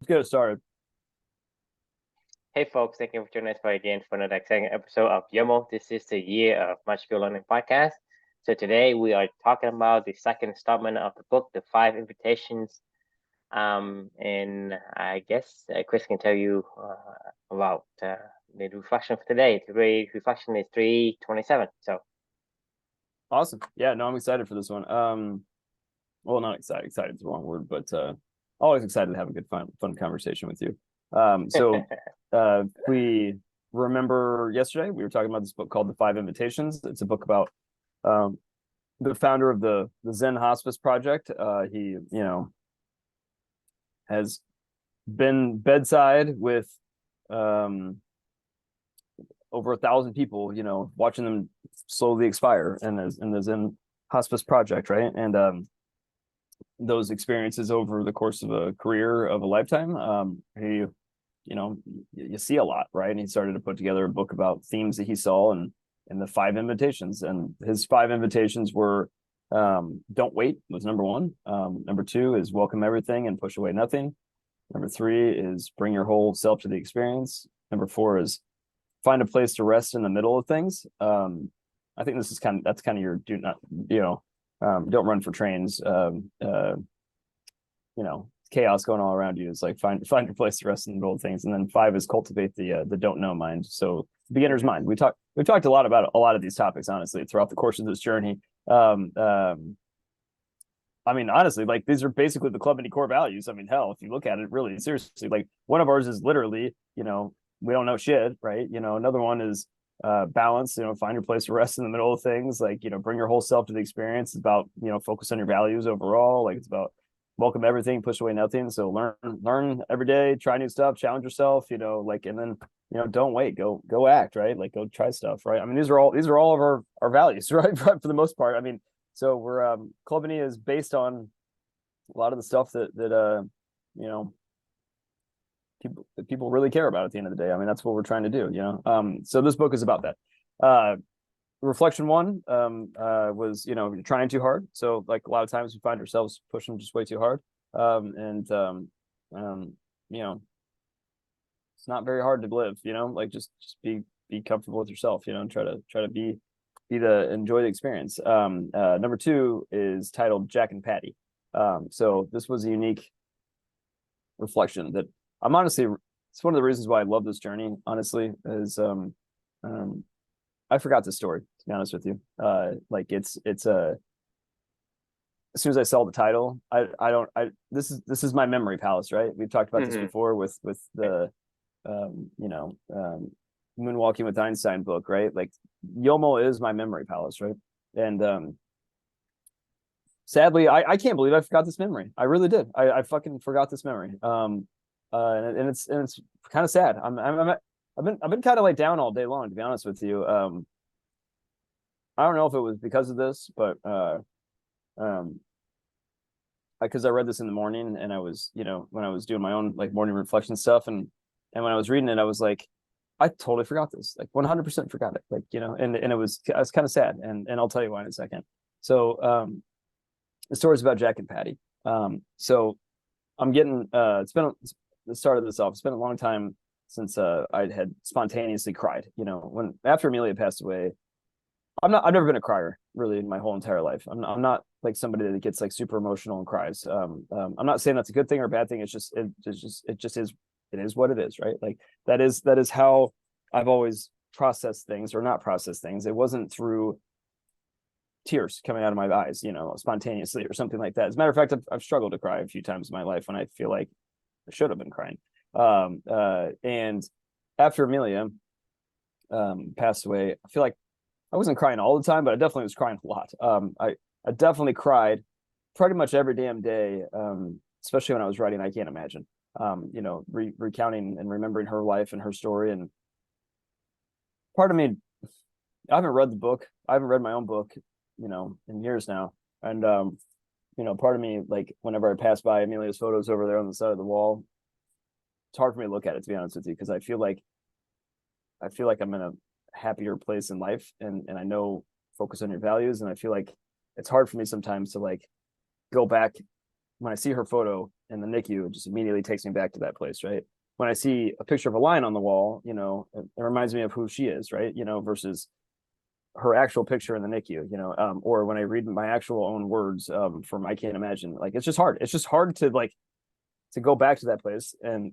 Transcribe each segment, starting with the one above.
Let's get it started. Hey folks, thank you for joining us again for another exciting episode of YOMO. This is the Year of Magical Learning podcast. So today we are talking about the second installment of the book, The Five Invitations. And I guess Chris can tell you about the reflection for today. Today's reflection is 327. So Awesome. Yeah, no, I'm excited for this one. Well, not excited. Excited is the wrong word, but always excited to have a good fun conversation with you. We remember yesterday we were talking about this book called The Five Invitations. It's a book about um the founder of the Zen Hospice Project. He has been bedside with um over 1,000 people, watching them slowly expire in the Zen Hospice Project, right? And those experiences over the course of a career of a lifetime, you see a lot, right? And he started to put together a book about themes that he saw and the five invitations. And his five invitations were don't wait was number one. Number two is welcome everything and push away nothing. Number three is bring your whole self to the experience. Number four is find a place to rest in the middle of things. I think that's kind of your do not, don't run for trains. Chaos going all around you. Is like find your place to rest in the middle of things. And then five is cultivate the don't know mind. So beginner's Mhm. mind. We've talked a lot about a lot of these topics, honestly, throughout the course of this journey. I mean, honestly, like these are basically the Club Mini core values. I mean, hell, if you look at it really seriously, like one of ours is literally, we don't know shit, right? Another one is balance, find your place to rest in the middle of things, like, bring your whole self to the experience. It's about, focus on your values overall. Like it's about welcome everything, push away nothing. So learn every day, try new stuff, challenge yourself, like, and then, don't wait, go act, right? Like go try stuff, right? I mean, these are all of our values, right? For the most part. I mean, so we're Club Mini is based on a lot of the stuff that you know people really care about at the end of the day. I mean, that's what we're trying to do. So this book is about that. Reflection one was you're trying too hard. So like a lot of times we find ourselves pushing just way too hard. And you know it's not very hard to live. Like just be comfortable with yourself. And try to enjoy the experience. Number two is titled Jack and Patty. So this was a unique reflection that I'm honestly, it's one of the reasons why I love this journey, honestly, is um I forgot the story, to be honest with you. Like it's a as soon as I saw the title, I don't this is my memory palace, right? We've talked about this Mhm. before with the Moonwalking with Einstein book, right? Like Yomo is my memory palace, right? And sadly, I can't believe I forgot this memory. I really did. I fucking forgot this memory. And it's kind of sad. I've been kind of like down all day long, to be honest with you. I don't know if it was because of this, but um, because I read this in the morning and I was, when I was doing my own like morning reflection stuff, and when I was reading it, I was like, I totally forgot this, like 100% forgot it, like and I was kind of sad, and I'll tell you why in a second. So the story's about Jack and Patty. So I'm getting it's been the start of this off. It's been a long time since I had spontaneously cried. When after Amelia passed away, I've never been a crier really in my whole entire life. I'm not like somebody that gets like super emotional and cries. I'm not saying that's a good thing or a bad thing. It just is. It is what it is, right? Like that is how I've always processed things or not processed things. It wasn't through tears coming out of my eyes, spontaneously or something like that. As a matter of fact, I've struggled to cry a few times in my life when I feel like I should have been crying. And after Amelia passed away, I feel like I wasn't crying all the time, but I definitely was crying a lot. I definitely cried pretty much every damn day, especially when I was writing I Can't Imagine. Recounting and remembering her life and her story. And part of me, I haven't read the book. I haven't read my own book, in years now. And part of me, like whenever I pass by Amelia's photos over there on the side of the wall, it's hard for me to look at it, to be honest with you, because I feel like I'm in a happier place in life, and I know focus on your values, and I feel like it's hard for me sometimes to like go back when I see her photo in the NICU, it just immediately takes me back to that place, right? When I see a picture of a lion on the wall, you know, it reminds me of who she is, right? You know, versus her actual picture in the NICU, you know, or when I read my actual own words from I Can't Imagine, like it's just hard. It's just hard to like to go back to that place, and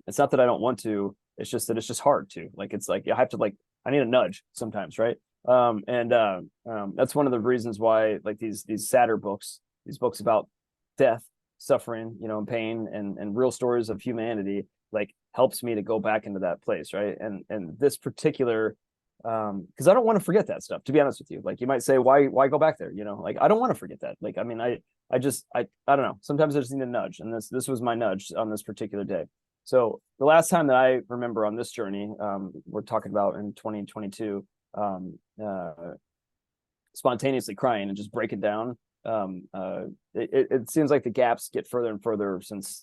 it's not that I don't want to. It's just that it's just hard to like. It's like I have to like I need a nudge sometimes, right? That's one of the reasons why like these sadder books, these books about death, suffering, you know, and pain, and real stories of humanity, like helps me to go back into that place, right? And this particular because I don't want to forget that stuff, to be honest with you. Like you might say, why go back there? You know, like I don't want to forget that. Like I mean, I just I don't know. Sometimes I just need a nudge, and this was my nudge on this particular day. So the last time that I remember on this journey, we're talking about in 2022, spontaneously crying and just breaking down. It seems like the gaps get further and further since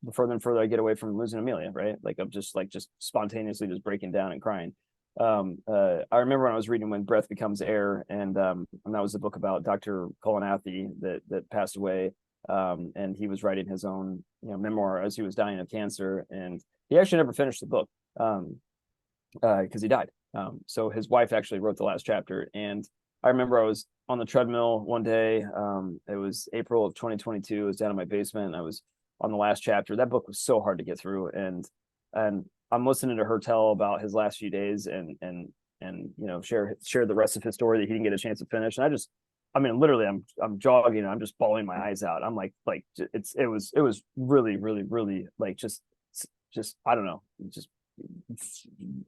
the further and further I get away from losing Amelia, right? Like I'm just spontaneously just breaking down and crying. I remember when I was reading When Breath Becomes Air, and that was a book about Dr. Colin Athey that passed away. And he was writing his own, you know, memoir as he was dying of cancer, and he actually never finished the book because he died. So his wife actually wrote the last chapter, and I remember I was on the treadmill one day. It was April of 2022. I was down in my basement, and I was on the last chapter. That book was so hard to get through, and I'm listening to her tell about his last few days, and you know, share the rest of his story that he didn't get a chance to finish. And I mean, literally, I'm jogging, and I'm just bawling my eyes out. I'm like it was really, really, really like just I don't know, just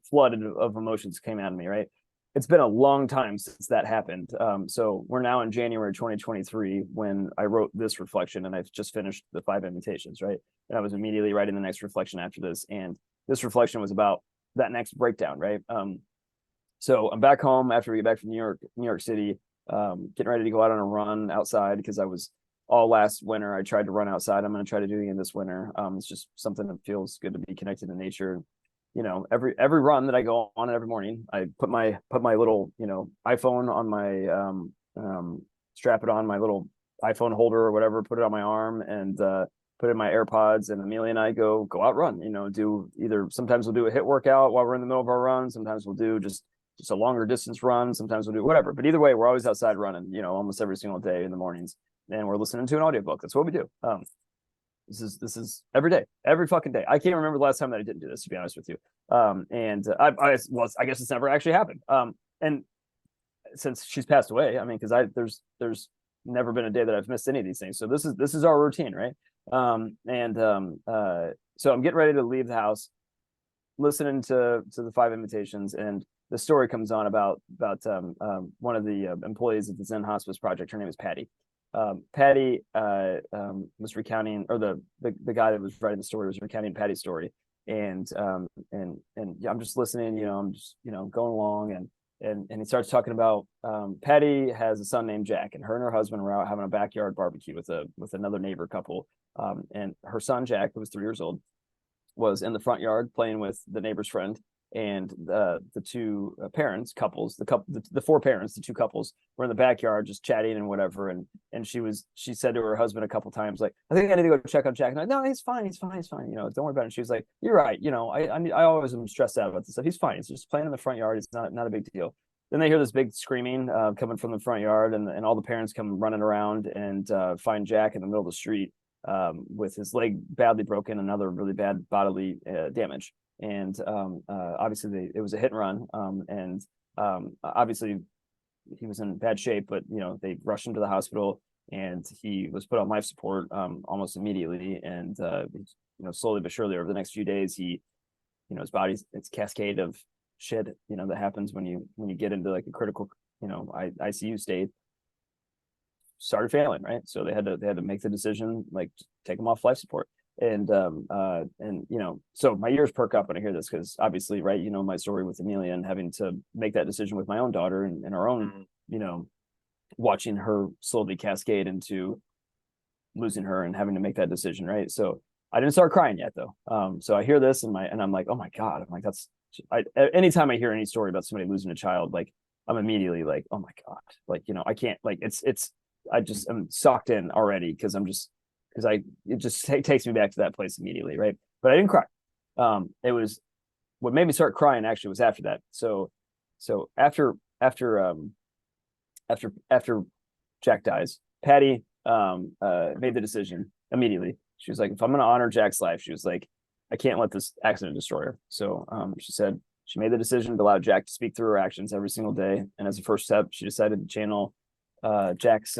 flooded of emotions came out of me, right? It's been a long time since that happened. So we're now in January 2023 when I wrote this reflection, and I've just finished the 5 invitations, right? And I was immediately writing the next reflection after this, and this reflection was about that next breakdown, right? So I'm back home after we get back from New York City, getting ready to go out on a run outside because I was all last winter. I tried to run outside. I'm going to try to do it again this winter. It's just something that feels good to be connected to nature. You know, every run that I go on every morning, I put my little, you know, iPhone on my strap it on my little iPhone holder or whatever, put it on my arm, and put in my AirPods, and Amelia and I go out run. You know, do either sometimes we'll do a HIIT workout while we're in the middle of our run. Sometimes we'll do just a longer distance run. Sometimes we'll do whatever. But either way, we're always outside running. You know, almost every single day in the mornings, and we're listening to an audiobook. That's what we do. This is every day, every fucking day. I can't remember the last time that I didn't do this, to be honest with you. I guess it's never actually happened. And since she's passed away, I mean, because there's never been a day that I've missed any of these things. So this is our routine, right? So I'm getting ready to leave the house, listening to the 5 invitations, and the story comes on about one of the employees at the Zen Hospice Project. Her name is Patty. Patty was recounting, or the guy that was writing the story was recounting Patty's story, and yeah, I'm just listening. You know, I'm just, you know, going along, and he starts talking about Patty has a son named Jack, and her husband were out having a backyard barbecue with another neighbor couple, and her son Jack, who was 3 years old, was in the front yard playing with the neighbor's friend, and the 2 parents couples, the 4 parents, the 2 couples were in the backyard just chatting and whatever, and she said to her husband a couple times, like, I think I need to go check on Jack. And I'm like, no, he's fine, you know, don't worry about it. And she was like, you're right, you know, I always am stressed out about this stuff. He's fine, he's just playing in the front yard, it's not a big deal. Then they hear this big screaming coming from the front yard, and all the parents come running around and find Jack in the middle of the street with his leg badly broken and other really bad bodily damage. And obviously it was a hit and run, and obviously he was in bad shape, but you know, they rushed him to the hospital, and he was put on life support almost immediately. And you know, slowly but surely over the next few days, he, you know, his body's, it's cascade of shit, you know, that happens when you get into like a critical, you know, ICU state, started failing, right? So they had to make the decision, like, take him off life support. And you know, so my ears perk up when I hear this, because obviously, right, you know, my story with Amelia and having to make that decision with my own daughter, and our own, you know, watching her slowly cascade into losing her and having to make that decision, right? So I didn't start crying yet, though. So I hear this and I'm like, oh my God, I'm like, anytime I hear any story about somebody losing a child, like, I'm immediately like, oh my God, like, you know, I can't, like, I just am sucked in already because it just takes me back to that place immediately. Right. But I didn't cry. It was what made me start crying actually was after that. So after Jack dies, Patty made the decision immediately. She was like, if I'm going to honor Jack's life, she was like, I can't let this accident destroy her. So she said she made the decision to allow Jack to speak through her actions every single day. And as a first step, she decided to channel Jack's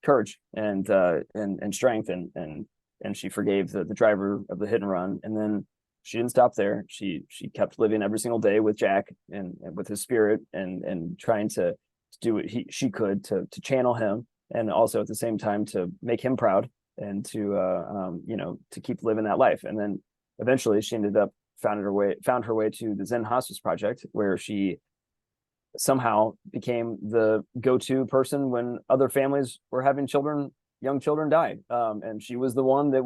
courage and strength and she forgave the driver of the hit and run. And then she didn't stop there. She kept living every single day with Jack and with his spirit and trying to do what she could to channel him and also at the same time to make him proud and to you know, to keep living that life. And then eventually she ended up found her way to the Zen Hospice Project, where she somehow became the go-to person when other families were having young children die. And she was the one that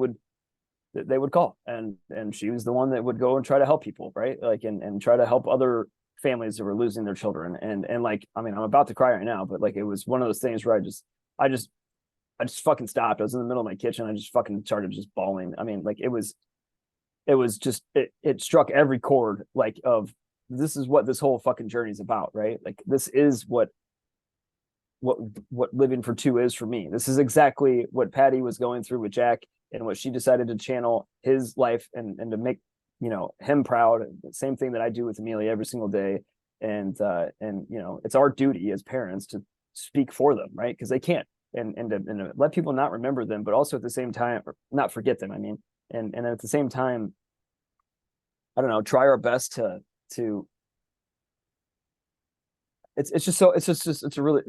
they would call, and she was the one that would go and try to help people, right? Like and try to help other families that were losing their children. And like, I mean, I'm about to cry right now, but like it was one of those things where I just fucking stopped. I was in the middle of my kitchen. I just fucking started just bawling. I mean, like it was just it struck every chord, like, of this is what this whole fucking journey is about, right? Like this is what living for two is for me. This is exactly what Patty was going through with Jack and what she decided to channel his life and to make, you know, him proud. The same thing that I do with Amelia every single day. And you know, it's our duty as parents to speak for them, right? Because they can't, and to let people not remember them, but also at the same time, not forget them. I mean, and at the same time, I don't know, try our best to it's just so it's a really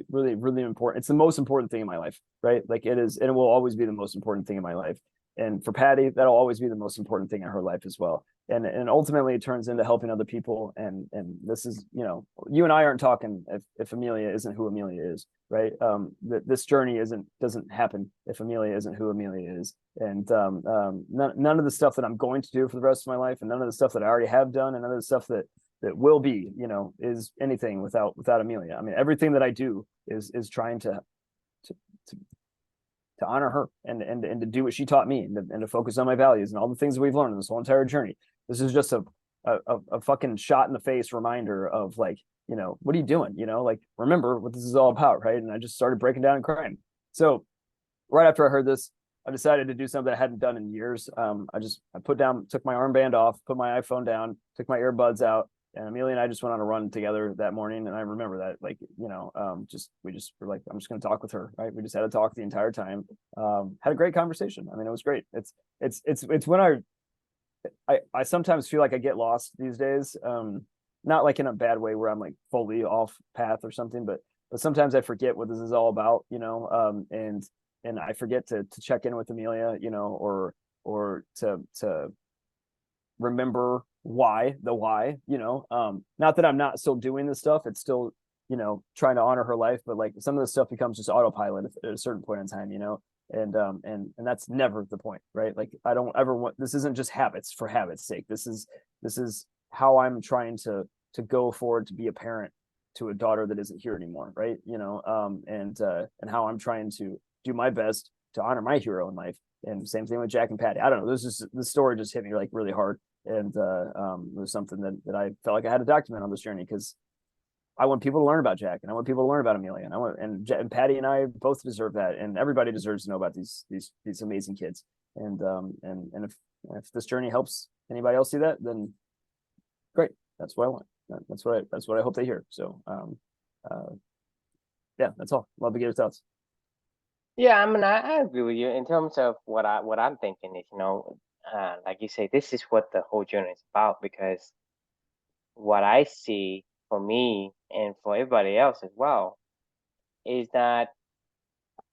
important, it's the most important thing in my life, right? Like it is, and it will always be the most important thing in my life. And for Patty, that'll always be the most important thing in her life as well. And ultimately it turns into helping other people. And this is, you know, you and I aren't talking if Amelia isn't who Amelia is, right? This journey doesn't happen if Amelia isn't who Amelia is. And none of the stuff that I'm going to do for the rest of my life, and none of the stuff that I already have done, and none of the stuff that will be, you know, is anything without Amelia. I mean, everything that I do is trying to honor her and to do what she taught me, and to focus on my values and all the things that we've learned in this whole entire journey. This is just a fucking shot in the face reminder of, like, you know, what are you doing? You know, like, remember what this is all about, right? And I just started breaking down and crying. So right after I heard this, I decided to do something I hadn't done in years. I took my armband off, put my iPhone down, took my earbuds out, and Amelia and I just went on a run together that morning. And I remember that, like, you know, we just were like, I'm just going to talk with her. Right. We just had a talk the entire time. Had a great conversation. I mean, it was great. It's when I sometimes feel like I get lost these days. Not like in a bad way where I'm like fully off path or something, but sometimes I forget what this is all about, you know, and I forget to check in with Amelia, you know, or to remember why, you know. Not that I'm not still doing this stuff, it's still, you know, trying to honor her life, but like some of this stuff becomes just autopilot at a certain point in time, you know. And that's never the point, right? Like I don't ever want, this isn't just habits for habits sake. This is how I'm trying to go forward to be a parent to a daughter that isn't here anymore, right? You know, and how I'm trying to do my best to honor my hero in life. And same thing with Jack and Patty. I don't know, this story just hit me like really hard. And it was something that I felt like I had to document on this journey, because I want people to learn about Jack, and I want people to learn about Amelia, and Patty and I both deserve that, and everybody deserves to know about these amazing kids. And if this journey helps anybody else see that, then great. That's what I want. That's what I hope they hear. So yeah, that's all. Love to get your thoughts. Yeah, I mean, I agree with you in terms of what I'm thinking is, you know, like you say, this is what the whole journey is about. Because what I see for me and for everybody else as well is that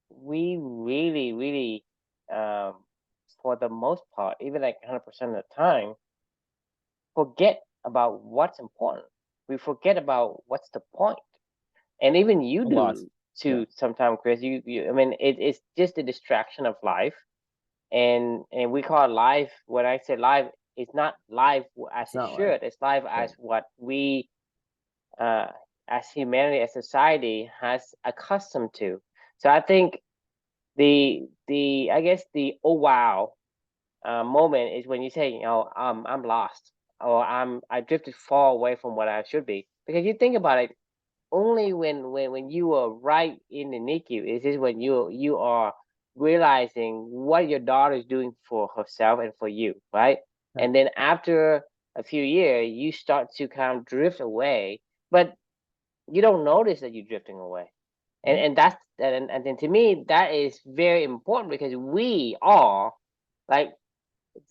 we really, really, for the most part, even like 100% of the time, forget about what's important. We forget about what's the point. And even you A lot. do Yeah. too sometimes, Chris. I mean, it's just a distraction of life. And we call it life. When I say life, it's not life as It's it not life. should. It's life Right. as what we as humanity, as society has accustomed to. So I think the I guess the oh wow moment is when you say, you know, I'm lost, or I drifted far away from what I should be. Because you think about it, only when you are right in the NICU is this when you are realizing what your daughter is doing for herself and for you, right? Yeah. And then after a few years, you start to kind of drift away, but you don't notice that you're drifting away. And that's and then to me that is very important because we are like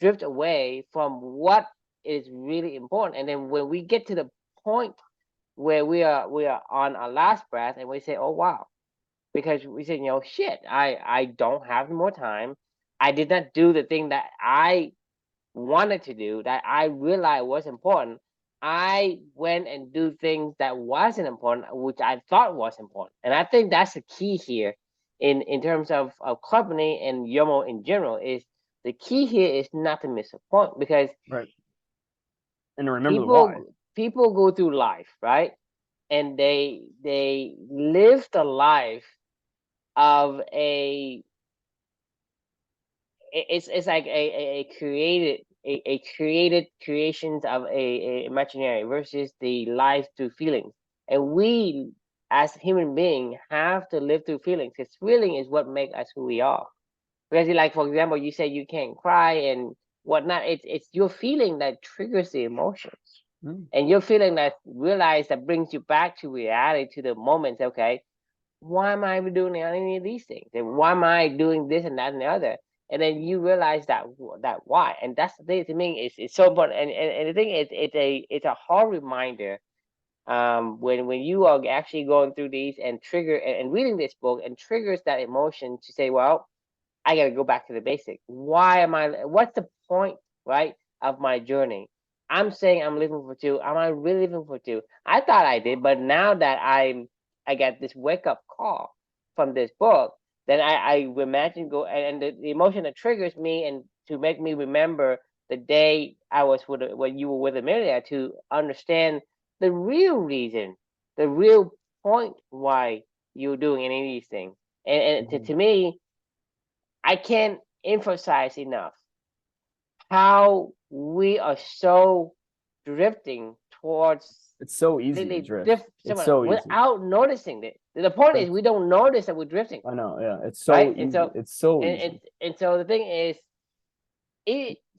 drift away from what is really important. And then when we get to the point where we are on our last breath and we say, oh wow, because we say, you know, shit, I don't have more time. I did not do the thing that I wanted to do, that I realized was important. I went and do things that wasn't important, which I thought was important. And I think that's the key here in terms of company and Yomo in general, is the key here is not to miss a point, because Right. And to remember the why. people go through life, right? And they live the life of it's like a created a created creations of a imaginary versus the life through feelings. And we as human being have to live through feelings, because feeling is what make us who we are. Because like for example, you say you can't cry and whatnot, it's your feeling that triggers the emotions. And your feeling that realize that brings you back to reality, to the moments. Okay, why am I doing any of these things? And why am I doing this and that and the other? And then you realize that why. And that's the thing to me, it's so important. And the thing is, it's a hard reminder when you are actually going through these and trigger and reading this book and triggers that emotion to say, well, I got to go back to the basic. Why am I? What's the point, right, of my journey? I'm saying I'm living for two. Am I really living for two? I thought I did, but now that I got this wake up call from this book, then I imagine go and the emotion that triggers me and to make me remember the day I was with when you were with Amelia, to understand the real reason, the real point why you're doing any of these things. And to me, I can't emphasize enough how we are so drifting towards It's so easy to completely drift. It's so easy. without noticing it. The point is we don't notice that we're drifting, I know, yeah. It's so right? easy. And so It's so easy. and so the thing is,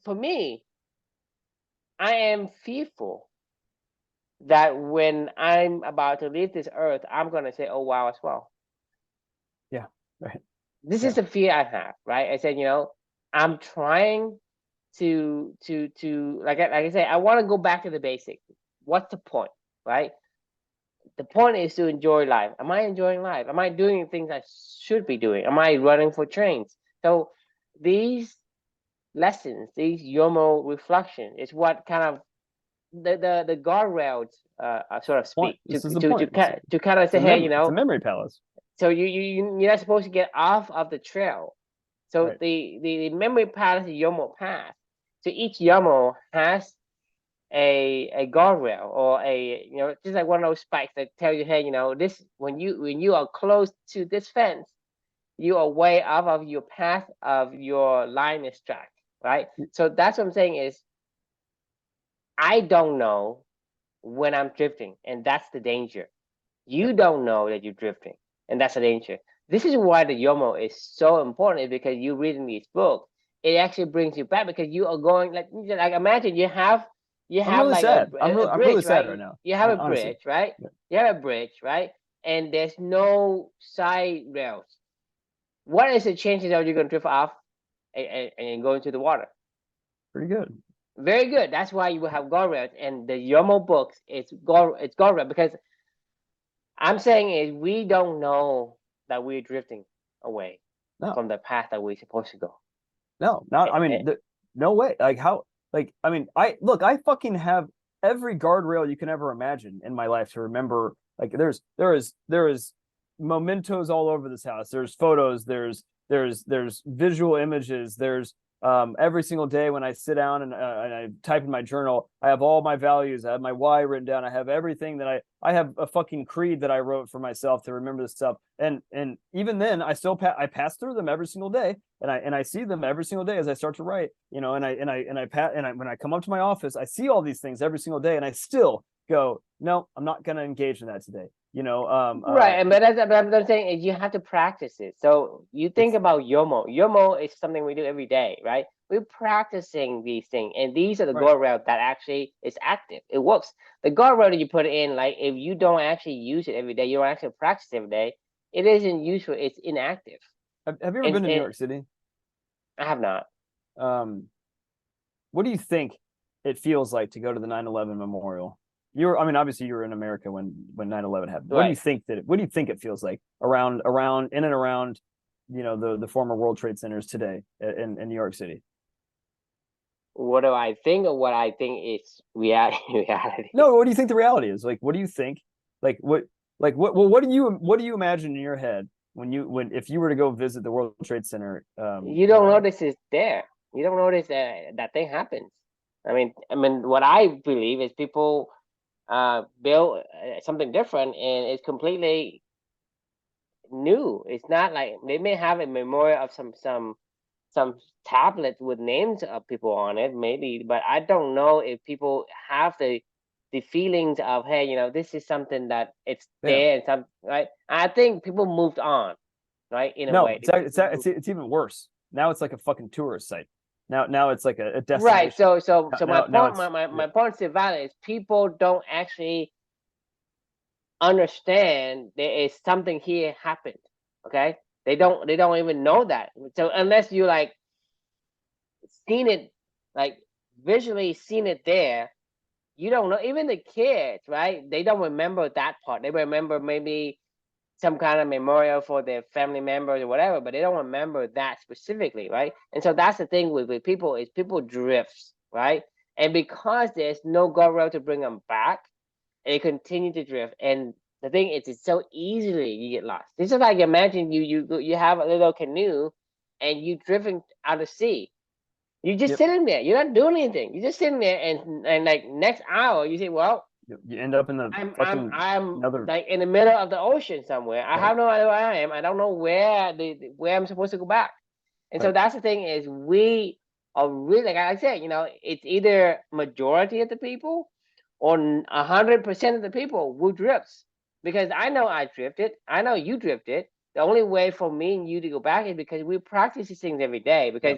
for me, I am fearful that when I'm about to leave this earth, I'm gonna say, "Oh wow," as well. Yeah, right. This is the fear I have, right? I said, you know, I'm trying to like I say, I want to go back to the basic. What's the point, right? The point is to enjoy life. Am I enjoying life? Am I doing the things I should be doing? Am I running for trains? So these lessons, these Yomo reflection, is what kind of the guardrails sort of Point. speak This is the point. to kind of say, hey, you It's a know, memory palace. so you're not supposed to get off of the trail. So Right. the memory path is Yomo path. So each Yomo has a guardrail, or a, you know, just like one of those spikes that tell you, hey, you know, this when you are close to this fence, you are way off of your path of your line is track, right? So that's what I'm saying is, I don't know when I'm drifting, and that's the danger. You don't know that you're drifting, and that's the danger. This is why the Yomo is so important, is because you reading these books, it actually brings you back, because you are going like imagine you I'm have really like sad. a I'm really bridge, sad right right? now. You have a Honestly. bridge, right? Yeah. You have a bridge, right? And there's no side rails. What is the chances that you're going to drift off and go into the water? Pretty good. Very good. That's why you will have guardrails, and the Yomo books, it's guardrail, because I'm saying is we don't know that we're drifting away No. from the path that we're supposed to go. No, not. I mean, no way. Like how? Like I mean, I fucking have every guardrail you can ever imagine in my life to remember. Like there is mementos all over this house. There's photos. There's visual images. There's every single day when I sit down and I type in my journal, I have all my values. I have my why written down. I have everything that I have a fucking creed that I wrote for myself to remember this stuff. And even then, I still I pass through them every single day, and I see them every single day as I start to write. You know, when I come up to my office, I see all these things every single day, and I still go, no, I'm not going to engage in that today. You know, right, but I'm saying is you have to practice it. So you think about Yomo. Yomo is something we do every day, right? We're practicing these things, and these are the guardrail that actually is active. It works. The guardrail that you put in, like if you don't actually use it every day, you don't actually practice every day, it isn't useful. It's inactive. Have you ever been to New York City? I have not. What do you think it feels like to go to the 9/11 memorial? I mean, obviously you were in America when 9/11 happened. What do you think it feels like around in and around, you know, the former World Trade Centers today in New York City? What do I think, or what I think is reality? No, what do you think the reality is? Like, what do you think? What do you imagine in your head if you were to go visit the World Trade Center? You don't notice it's there. You don't notice that thing happens. I mean, what I believe is people build something different, and it's completely new. It's not like they may have a memorial of some tablet with names of people on it, maybe, but I don't know if people have the feelings of, hey, you know, this is something that it's there and some, right? I think people moved on, right? In a way, it's even worse. Now it's like a fucking tourist site. Now it's like a destination. Right. So my point to valid is people don't actually understand there is something here happened. Okay. They don't even know that. So unless you like seen it, like visually seen it there, you don't know. Even the kids, right? They don't remember that part. They remember maybe some kind of memorial for their family members or whatever, but they don't remember that specifically, right? And so that's the thing with people is people drifts, right? And because there's no guardrail to bring them back, they continue to drift. And the thing is, it's so easily you get lost. This is like imagine you have a little canoe, and you drifting out of sea. You're just sitting there. You're not doing anything. You're just sitting there, and like next hour, you say, well, you end up in the I'm like in the middle of the ocean somewhere. I have no idea where I am. I don't know where I'm supposed to go back. And so that's the thing is we are really, like I said, you know, it's either majority of the people or 100% of the people who drifts. Because I know I drifted. I know you drifted. The only way for me and you to go back is because we practice these things every day. Because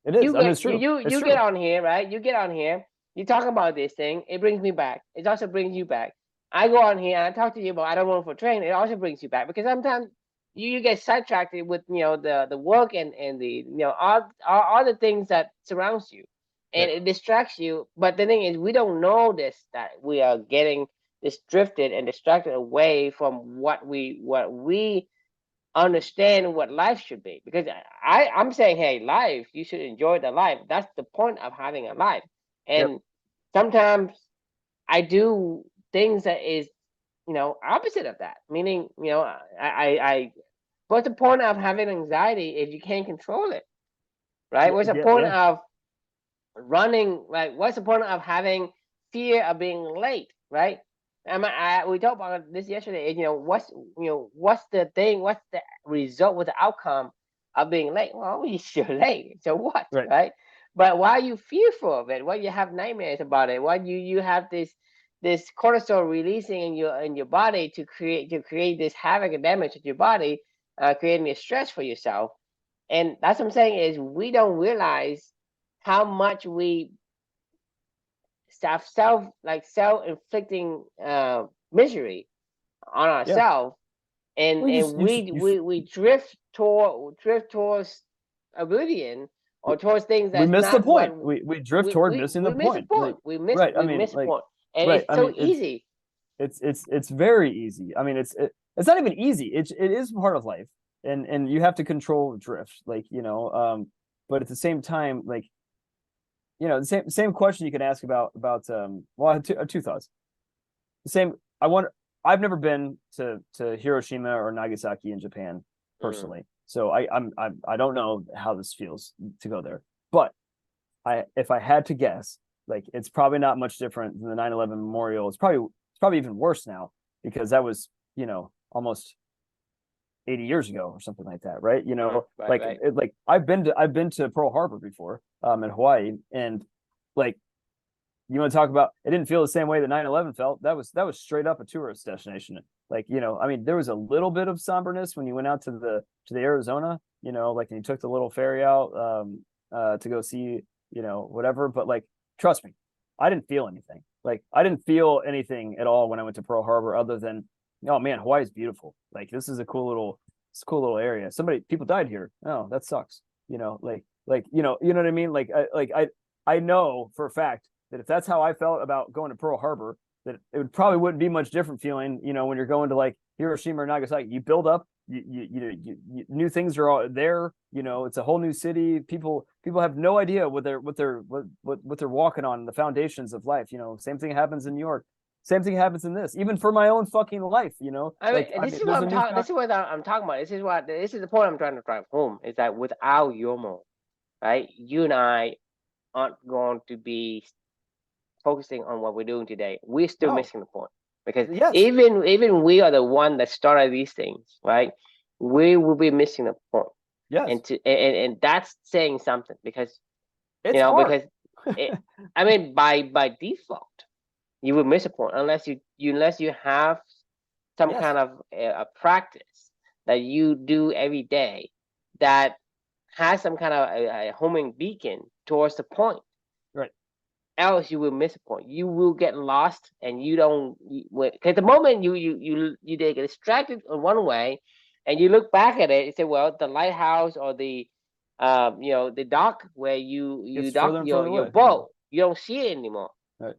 it is. It's true. You get on here, right? You get on here. You talk about this thing. It brings me back. It also brings you back. I go on here and I talk to you about I don't want for train. It also brings you back because sometimes you get sidetracked with the work and the all the things that surrounds you, and it distracts you. But the thing is, we don't notice that we are getting drifted and distracted away from what we understand what life should be. Because I'm saying, hey, life, you should enjoy the life. That's the point of having a life. And sometimes I do things that is, opposite of that. Meaning, I what's the point of having anxiety if you can't control it? Right? What's the point of running? Like, what's the point of having fear of being late? Right? We talked about this yesterday. What's the thing? What's the result? What's the outcome of being late? Well, you're late. So what? Right? But why are you fearful of it? Why you have nightmares about it? Why you have this cortisol releasing in your body to create this havoc and damage to your body, creating a stress for yourself? And that's what I'm saying is we don't realize how much we self-inflicting misery on ourselves, and we drift towards oblivion or towards things that we miss the point. We drift toward missing the point. We miss the point, and it's so easy. It's very easy. I mean, it's not even easy. It is part of life, and you have to control drift, but at the same time, the same question you can ask about well, I had two thoughts. I've never been to Hiroshima or Nagasaki in Japan personally, so I don't know how this feels to go there. But if I had to guess, like it's probably not much different than the 9/11 memorial. It's probably even worse now because that was, almost 80 years ago or something like that, right? Like I've been to Pearl Harbor before, in Hawaii, and like you want to talk about it didn't feel the same way that 9/11 felt. That was straight up a tourist destination. Like, I mean, there was a little bit of somberness when you went out to the Arizona, like you took the little ferry out to go see, whatever. But like, trust me, I didn't feel anything. Like I didn't feel anything at all when I went to Pearl Harbor, other than, oh man, Hawaii's beautiful. Like this is a cool little area. People died here. Oh, that sucks. You know what I mean? I know for a fact that if that's how I felt about going to Pearl Harbor, that it probably wouldn't be much different feeling, when you're going to like Hiroshima or Nagasaki. You build up, you new things are all there. It's a whole new city. People have no idea what they're walking on, the foundations of life. Same thing happens in New York. Same thing happens in this, even for my own fucking life. This is what I'm talking. This is what I'm talking about. This is the point I'm trying to drive home. Is that without Yomo, right? You and I aren't going to be focusing on what we're doing today. We're still missing the point, because even we are the one that started these things, right? We will be missing the point. Yes. And that's saying something, because it's hard. because I mean by default you will miss a point unless you have some kind of a practice that you do every day that has some kind of a homing beacon towards the point. Right. Else you will miss a point. You will get lost, and you don't. Because the moment you get distracted in one way, and you look back at it, you say, well, the lighthouse or the the dock where you dock your boat, you don't see it anymore. Right.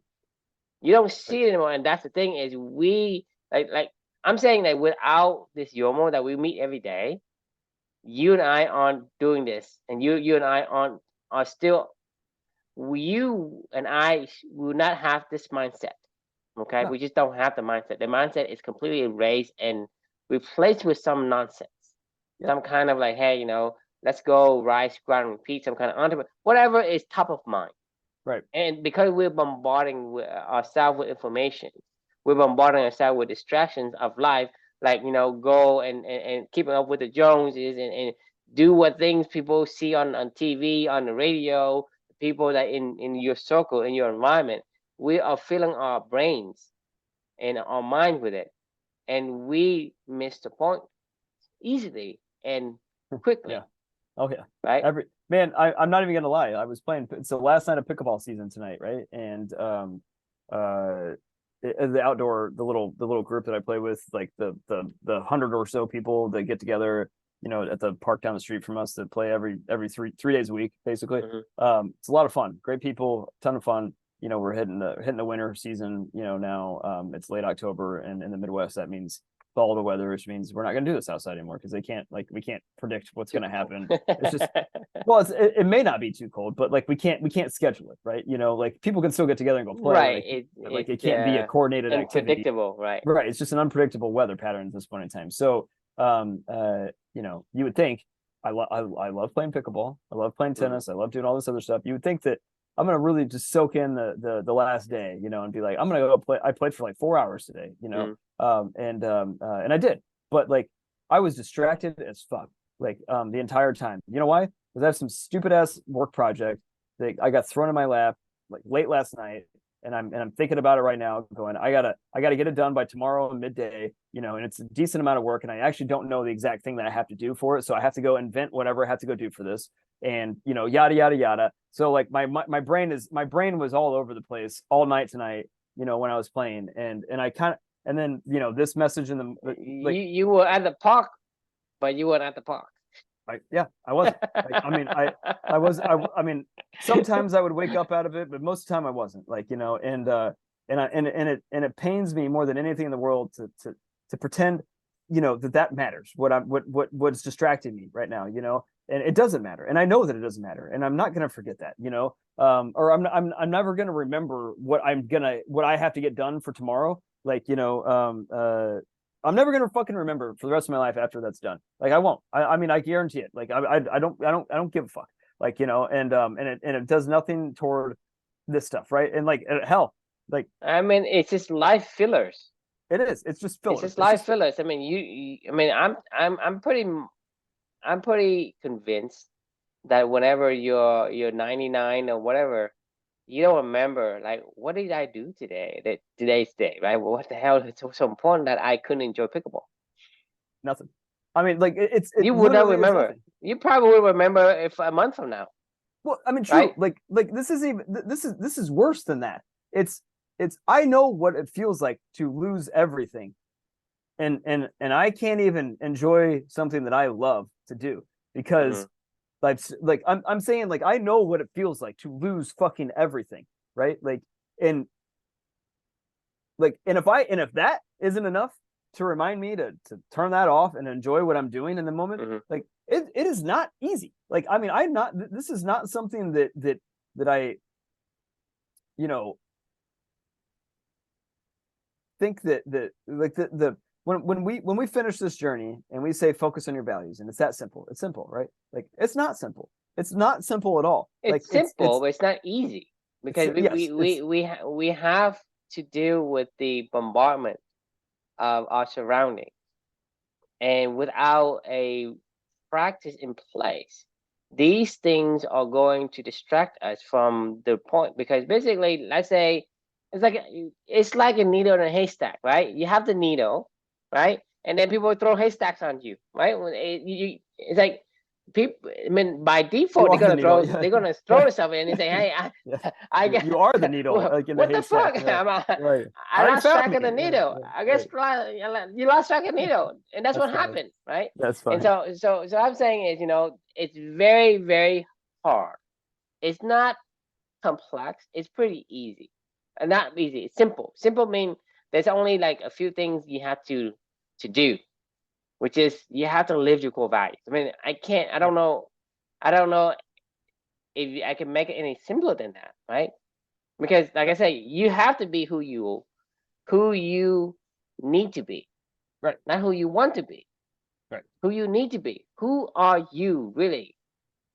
You don't see it anymore, and that's the thing is we like I'm saying that without this Yomo that we meet every day, you and I aren't doing this, and you and I are still. You and I will not have this mindset. Okay, we just don't have the mindset. The mindset is completely erased and replaced with some nonsense, some kind of like, hey, let's go rise, grind, and repeat, some kind of entrepreneur, whatever is top of mind. Right. And because we're bombarding ourselves with information, we're bombarding ourselves with distractions of life, like go and keeping up with the Joneses and do what things people see on TV, on the radio, people that in your circle, in your environment. We are filling our brains and our mind with it, and we miss the point easily and quickly. Yeah. Oh yeah. Right. I'm not even gonna lie. I was playing. So last night of pickleball season tonight, right? And the outdoor, the little group that I play with, like the 100 or so people that get together, at the park down the street from us, that play every 3 days a week, basically. Mm-hmm. It's a lot of fun. Great people, ton of fun. We're hitting the winter season. Now it's late October, and in the Midwest that means volatile weather, which means we're not going to do this outside anymore because we can't predict what's going to happen. It's just it may not be too cold, but like we can't schedule it, right? Like people can still get together and go play, right? It can't be a coordinated activity. Unpredictable, right? Right. It's just an unpredictable weather pattern at this point in time. So you would think I love playing pickleball, I love playing tennis, I love doing all this other stuff. You would think that I'm gonna really just soak in the last day, and be like, I'm gonna go play. I played for like 4 hours today, and I did, but like I was distracted as fuck, like the entire time. You know why? Because I have some stupid ass work project that I got thrown in my lap like late last night, and I'm thinking about it right now, going, I gotta get it done by tomorrow midday, and it's a decent amount of work, and I actually don't know the exact thing that I have to do for it, so I have to go invent whatever I have to go do for this, and yada yada yada. So like my brain was all over the place all night tonight, when I was playing, and I kind of, and then this message in the like, you were at the park, but you weren't at the park. I wasn't. I mean, sometimes I would wake up out of it, but most of the time I wasn't. And it pains me more than anything in the world to pretend, that matters. What's distracting me right now, and it doesn't matter, and I know that it doesn't matter, and I'm not gonna forget that, or I'm never gonna remember what I have to get done for tomorrow. I'm never gonna fucking remember for the rest of my life after that's done. Like I won't. I mean, I guarantee it. Like I don't give a fuck. like, you know, and it does nothing toward this stuff, right? And like hell, like I mean, it's just life fillers. it's just filler. It's just life fillers. I mean, I mean, I'm pretty convinced that whenever you're 99 or whatever, you don't remember like what did I do today? That today's day, right? Well, what the hell is so important that I couldn't enjoy pickleball? Nothing. I mean, like you would not literally is remember. nothing. You probably will remember if a month from now. Well, I mean, true. Right? Like this is even this is worse than that. It's I know what it feels like to lose everything, and I can't even enjoy something that I love to do because like I'm saying, like, I know what it feels like to lose fucking everything, right? Like, and if that isn't enough to remind me to turn that off and enjoy what I'm doing in the moment, like it is not easy. Like, I mean, this is not something that I, you know, think that like the when we finish this journey and we say focus on your values, and it's that simple. It's simple, right? Like, it's not simple. It's not simple at all. It's like simple, but it's not easy because we have to deal with the bombardment of our surroundings, and without a practice in place, these things are going to distract us from the point. Because basically, let's say it's like a needle in a haystack, right? You have the needle, right? And then people throw haystacks on you, right? It's like people. I mean, by default, they're gonna throw themselves in and say, "Hey, I guess you are the needle." Like, in what the haystack. fuck? Right. I lost track of the needle. I guess you lost track of the needle, and that's what happened, right? That's fine. And so I'm saying is, you know, it's very, very hard. It's not complex. It's pretty easy. Not easy. It's simple. Simple means there's only like a few things you have to do, which is you have to live your core values. I mean, I don't know if I can make it any simpler than that, right? Because like I say, you have to be who you need to be, right? Not who you want to be, right? Who you need to be. Who are you really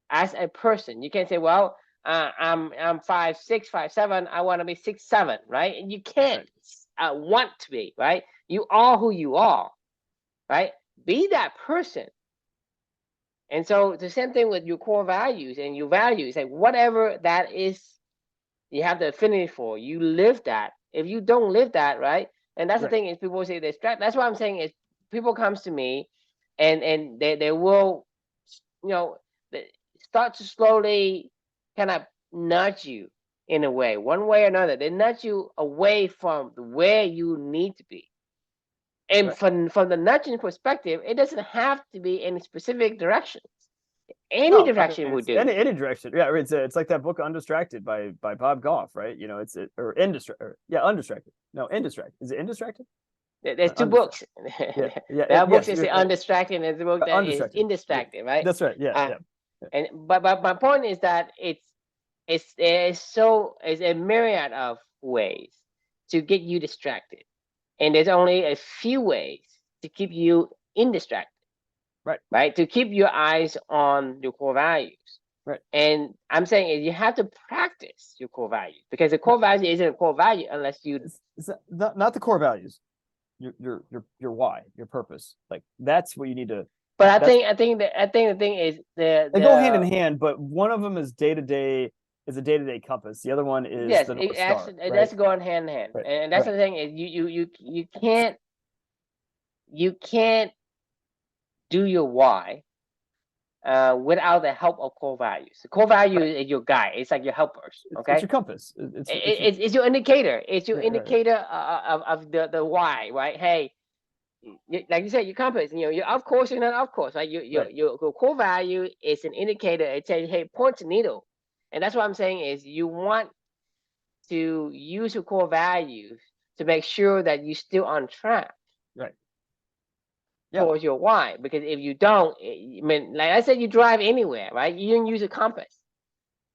as a person? You can't say, well, I'm 5'6", 5'7". I want to be 6'7", right? And you can't want to be, right? You are who you are, right? Be that person. And so the same thing with your core values and your values, like whatever that is, you have the affinity for. You live that. If you don't live that, right? And that's the thing is, people say they're distracted. That's what I'm saying is, people comes to me, and they will, you know, start to slowly kind of nudge you in a way, one way or another. They nudge you away from where you need to be. And from the nudging perspective, it doesn't have to be in specific directions. Any direction would do. Any direction. Yeah, it's like that book Undistracted by Bob Goff, right? You know, Undistracted. No, Indistracted. Is it Indistracted? There's two books. That book is Undistracted, and there's a book that is Indistracted, right? That's right. Yeah. And but my point is that it's a myriad of ways to get you distracted, and there's only a few ways to keep you indistracted. Right. To keep your eyes on your core values. Right. And I'm saying you have to practice your core values, because the core value isn't a core value unless you. It's not the core values. Your why, your purpose. Like, that's what you need to. But I think the thing is they go hand in hand, but one of them is a day-to-day compass. The other one is the North Star, right? That's going hand in hand. Right. And that's the thing is you can't do your why without the help of core values. The core value is your guide. It's like your helpers. Okay, it's your compass. It's your indicator. It's your indicator of the why. Right? Hey, like you said, your compass. You know, you're off course, you're not off course. Right? Your core value is an indicator. It says, hey, point to needle. And that's what I'm saying is, you want to use your core values to make sure that you're still on track. Right. Towards your why. Because if you don't, I mean, like I said, you drive anywhere, right? You didn't use a compass.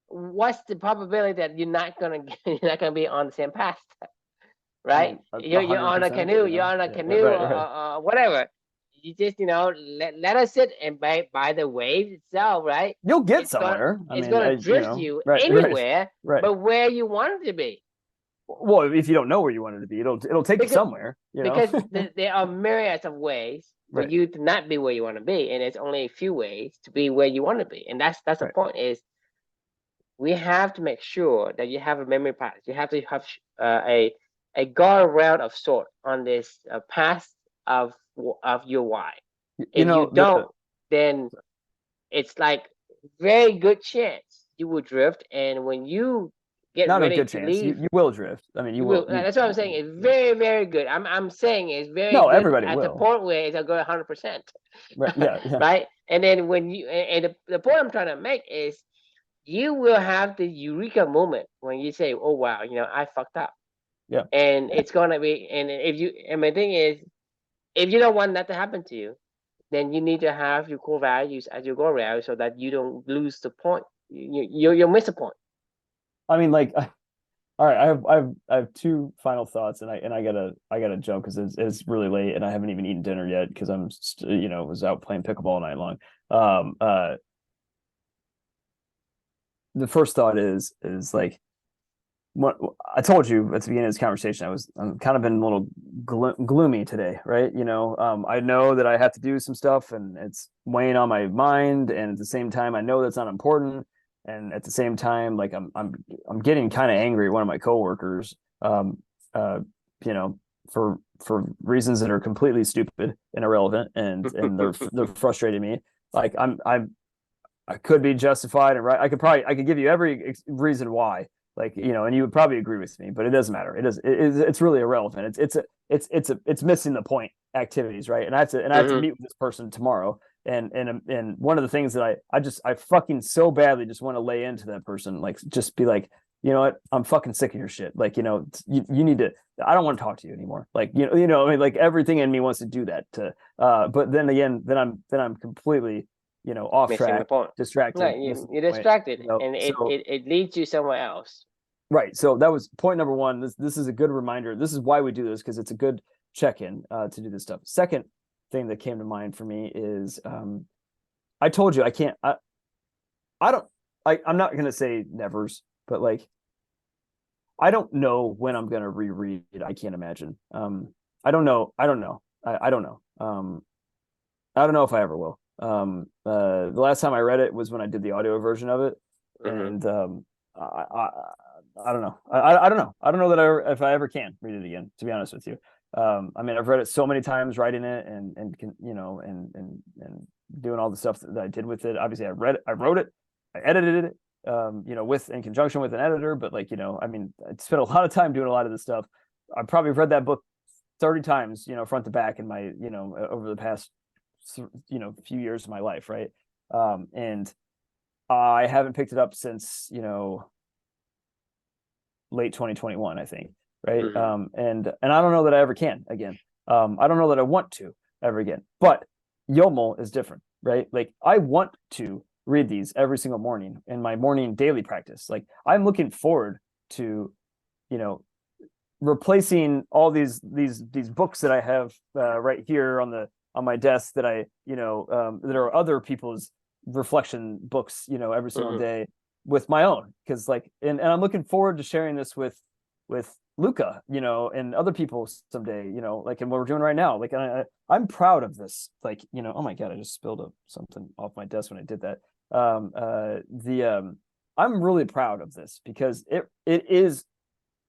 What's the probability that you're not gonna be on the same path, right? You're on a canoe, or whatever. you just let us sit and by the wave itself, right? You'll get It's gonna somewhere. I it's mean, gonna drift you right, right, anywhere, right. but where you want it to be. Well, if you don't know where you want it to be, it'll take you somewhere. Because there are myriads of ways for Right. you to not be where you want to be, and there's only a few ways to be where you want to be, and that's the Right. point. Is we have to make sure that you have a memory path. You have to have a guardrail of sort on this path of your why. If you don't, then it's like very good chance you will drift, and when you get not ready a good to chance. leave, You will drift. I mean, you will. That's what I'm saying. It's very, very good. I'm saying it's very no, good everybody at the will. point where it's a good 100%. Right. Yeah. Yeah. Right. And then when you and the point I'm trying to make is you will have the eureka moment when you say, "Oh wow, I fucked up." Yeah. And it's gonna be. And my thing is, if you don't want that to happen to you, then you need to have your core values as your goal value so that you don't lose the point. You'll miss the point. I mean, like, all right. I have two final thoughts, and I gotta jump because it's really late, and I haven't even eaten dinner yet because I'm was out playing pickleball all night long. The first thought is like what I told you at the beginning of this conversation. I'm kind of been a little gloomy today, right? I know that I have to do some stuff, and it's weighing on my mind, and at the same time, I know that's not important, and at the same time, like I'm getting kind of angry at one of my coworkers, for reasons that are completely stupid and irrelevant, and they're frustrating me. Like I could be justified and right. I could give you every reason why, like, and you would probably agree with me, but it doesn't matter. It's really irrelevant. It's missing the point activities, right? And I have to meet with this person tomorrow. And one of the things that I fucking so badly just want to lay into that person, like, just be like, you know what? I'm fucking sick of your shit. Like, you need to, I don't want to talk to you anymore. Like, I mean, like everything in me wants to do that but then again, then I'm completely, off Missing track, the point. distracted. Right, you're distracted, and it leads you somewhere else. Right. So that was point number one. This is a good reminder. This is why we do this, because it's a good check-in to do this stuff. Second thing that came to mind for me is I told you I'm not gonna say nevers, but like I don't know when I'm gonna reread it. I can't imagine. I don't know. I don't know. I don't know. I don't know if I ever will. The last time I read it was when I did the audio version of it, and I don't know. I don't know. I don't know that if I ever can read it again, to be honest with you. I mean, I've read it so many times, writing it and doing all the stuff that I did with it. Obviously, I wrote it, I edited it, in conjunction with an editor. But like, I mean, I spent a lot of time doing a lot of this stuff. I probably read that book 30 times, front to back in my, over the past, few years of my life, right? And I haven't picked it up since, late 2021, I think, right? And I don't know that I ever can again. I don't know that I want to ever again. But YOMO is different, right? Like, I want to read these every single morning in my morning daily practice. Like, I'm looking forward to, replacing all these books that I have right here on my desk that I, that are other people's reflection books, every single day, with my own. Because like, and I'm looking forward to sharing this with Luca, and other people someday, like in what we're doing right now. Like, I'm proud of this. Like, oh my God, I just spilled something off my desk when I did that. I'm really proud of this because it is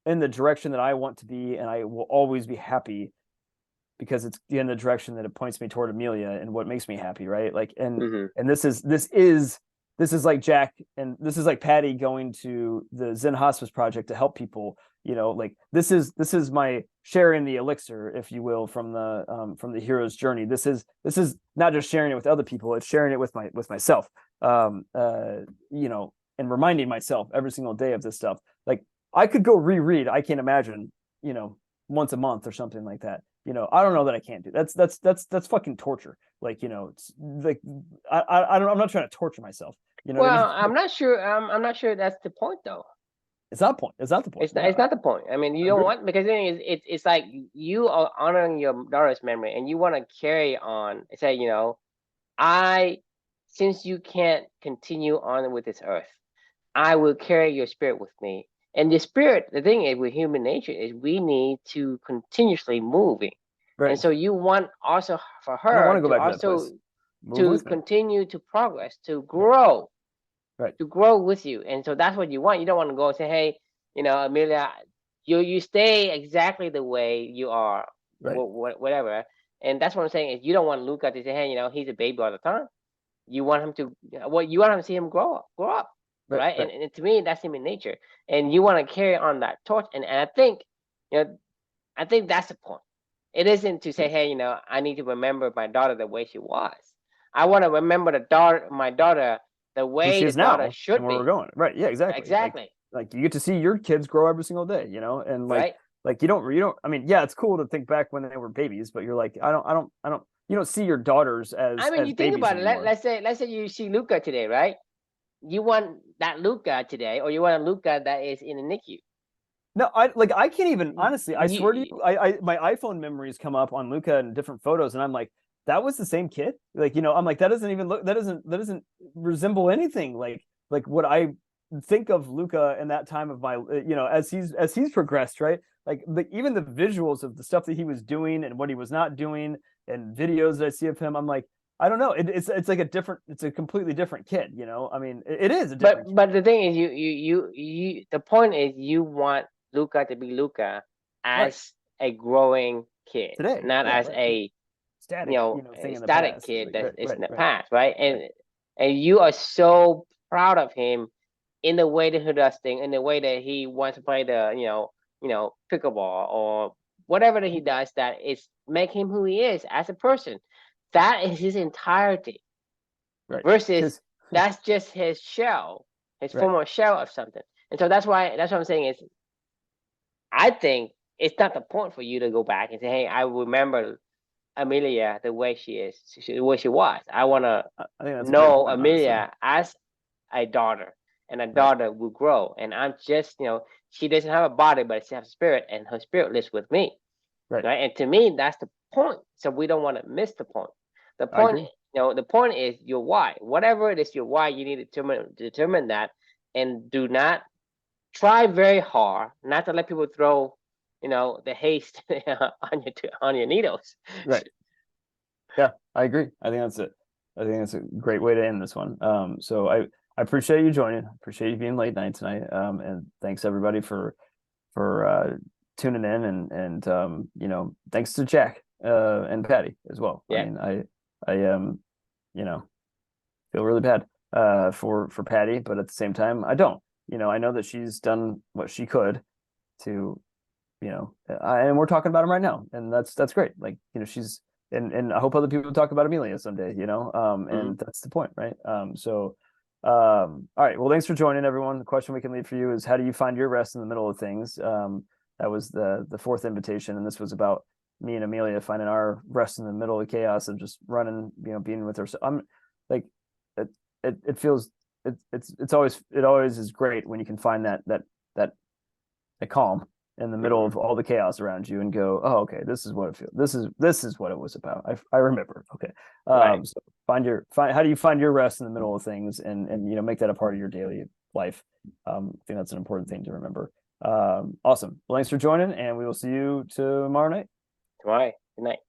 in the direction that I want to be, and I will always be happy because it's in the direction that it points me toward Amelia and what makes me happy, right? Like, and this is like Jack, and this is like Patty going to the Zen Hospice Project to help people. Like, this is my sharing the elixir, if you will, from the hero's journey. This is not just sharing it with other people; it's sharing it with myself. And reminding myself every single day of this stuff. Like, I could go reread. I can't imagine, once a month or something like that. I don't know that I can't do. That's fucking torture. Like, it's like I'm not trying to torture myself. Well, I mean? I'm not sure. I'm not sure that's the point though. It's not point. It's not the point. It's not the point. I mean, you don't want, because the thing is, it's like you are honoring your daughter's memory, and you want to carry on. Say, since you can't continue on with this earth, I will carry your spirit with me. And the spirit, the thing is with human nature is we need to continuously moving. Right. And so you want also for I don't want her to go to back to that also place. Move to with me. continue to progress, to grow, Right. to grow with you. And so that's what you want. You don't want to go and say, hey, Amelia, you stay exactly the way you are, Right. whatever. And that's what I'm saying is you don't want Luca to say, hey, he's a baby all the time. You want him to, you want him to see him grow up, right? And to me, that's human nature. And you want to carry on that torch. And I think, I think that's the point. It isn't to say, hey, I need to remember my daughter the way she was. I want to remember my daughter the way the daughter should and where be. we're going. Right. Yeah, exactly. Exactly. Like you get to see your kids grow every single day, and right. like you don't, I mean, yeah, it's cool to think back when they were babies, but you're like, you don't see your daughters as, I mean, as you think babies about it. anymore. Let's say you see Luca today, right? You want that Luca today, or you want a Luca that is in the NICU. No, I can't even, honestly, I swear to you, my iPhone memories come up on Luca and different photos, and I'm like, that was the same kid. Like, I'm like, that doesn't resemble anything like what I think of Luca in that time of my, as he's progressed, right? Like even the visuals of the stuff that he was doing and what he was not doing, and videos that I see of him, I'm like, I don't know. It's like it's a completely different kid, I mean, it is a different kid. But the thing is, you the point is you want Luca to be Luca as a growing kid today, not as a static, thing in the static past. kid Like, that is in the past, right? And you are so proud of him in the way that he does things, in the way that he wants to play the pickleball or whatever that he does that is make him who he is as a person. That is his entirety. Right. Versus that's just his shell, his former shell of something. And so that's what I'm saying is, I think it's not the point for you to go back and say, hey, I remember Amelia the way she is, the way she was. I want to know Amelia as a daughter, and a daughter will grow. And I'm just, she doesn't have a body, but she has a spirit, and her spirit lives with me. Right. And to me, that's the point. So we don't want to miss the point. The point, the point is your why. Whatever it is, your why, you need to determine that, and do not try very hard not to let people throw, the haste on your needles. Right. Yeah, I agree. I think that's it. I think that's a great way to end this one. So I appreciate you joining. I appreciate you being late night tonight. And thanks everybody for tuning in, and thanks to Jack and Patty as well. Yeah. I mean, I feel really bad for Patty, but at the same time, I don't. I know that she's done what she could to, and we're talking about him right now, and that's great. Like, she's and I hope other people talk about Amelia someday, and that's the point, right? All right. Well, thanks for joining, everyone. The question we can leave for you is, how do you find your rest in the middle of things? That was the fourth invitation, and this was about me and Amelia finding our rest in the middle of chaos of just running, being with her. So I'm like, it feels it always is great when you can find that calm in the middle of all the chaos around you and go, oh, okay, this is what it feels. This is what it was about. I remember. Okay. So how do you find your rest in the middle of things, and make that a part of your daily life? I think that's an important thing to remember. Awesome. Well, thanks for joining, and we will see you tomorrow night. Good night.